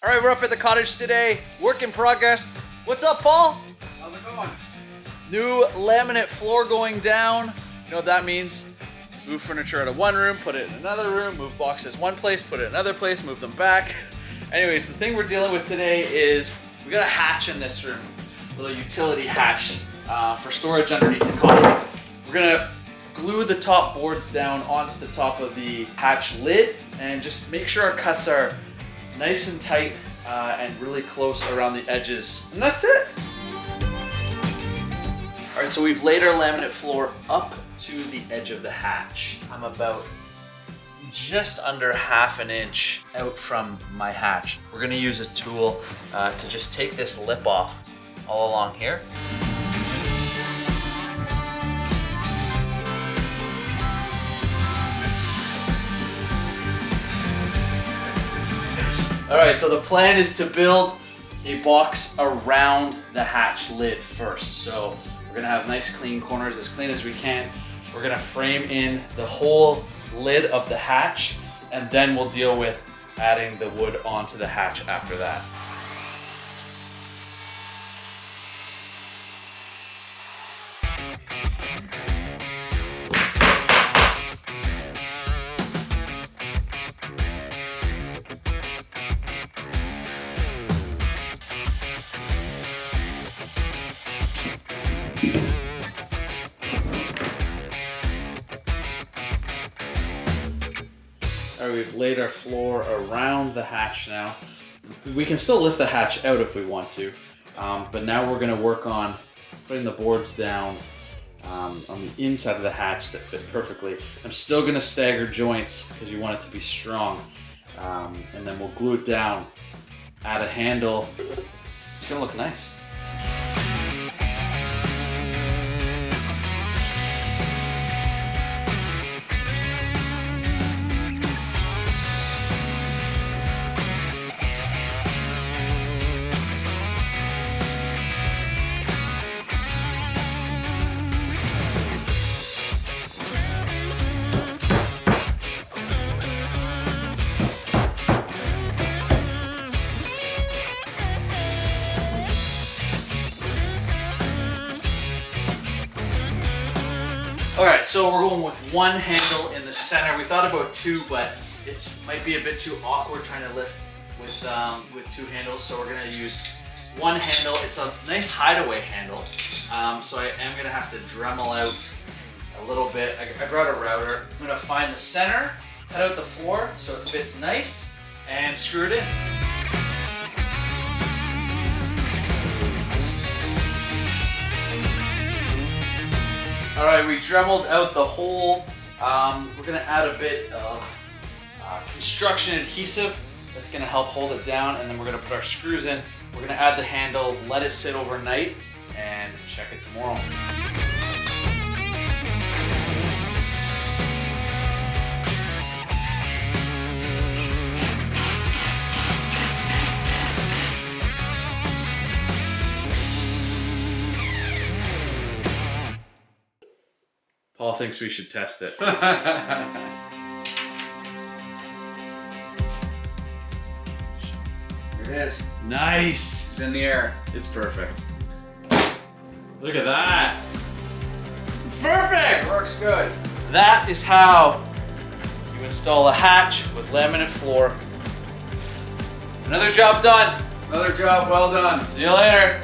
All right, we're up at the cottage today. Work in progress. What's up, Paul? How's it going? New laminate floor going down. You know what that means? Move furniture out of one room, put it in another room, move boxes one place, put it in another place, move them back. Anyways, the thing we're dealing with today is we got a hatch in this room, a little utility hatch for storage underneath the cottage. We're gonna glue the top boards down onto the top of the hatch lid and just make sure our cuts are nice and tight and really close around the edges. And that's it. All right, so we've laid our laminate floor up to the edge of the hatch. I'm about just under ½ an inch out from my hatch. We're gonna use a tool to just take this lip off all along here. All right, so the plan is to build a box around the hatch lid first. So we're gonna have nice clean corners, as clean as we can. We're gonna frame in the whole lid of the hatch, and then we'll deal with adding the wood onto the hatch after that. All right, we've laid our floor around the hatch now. We can still lift the hatch out if we want to, but now we're gonna work on putting the boards down on the inside of the hatch that fit perfectly. I'm still gonna stagger joints because you want it to be strong, and then we'll glue it down, add a handle. It's gonna look nice. All right, so we're going with one handle in the center. We thought about two, but it might be a bit too awkward trying to lift with two handles. So we're gonna use one handle. It's a nice hideaway handle. So I am gonna have to Dremel out a little bit. I brought a router. I'm gonna find the center, cut out the floor so it fits nice, and screw it in. All right, we Dremeled out the hole. We're gonna add a bit of construction adhesive that's gonna help hold it down, and then we're gonna put our screws in. We're gonna add the handle, let it sit overnight, and check it tomorrow. Paul thinks we should test it. Here it is. Nice. It's in the air. It's perfect. Look at that. It's perfect. It works good. That is how you install a hatch with laminate floor. Another job done. Another job well done. See you later.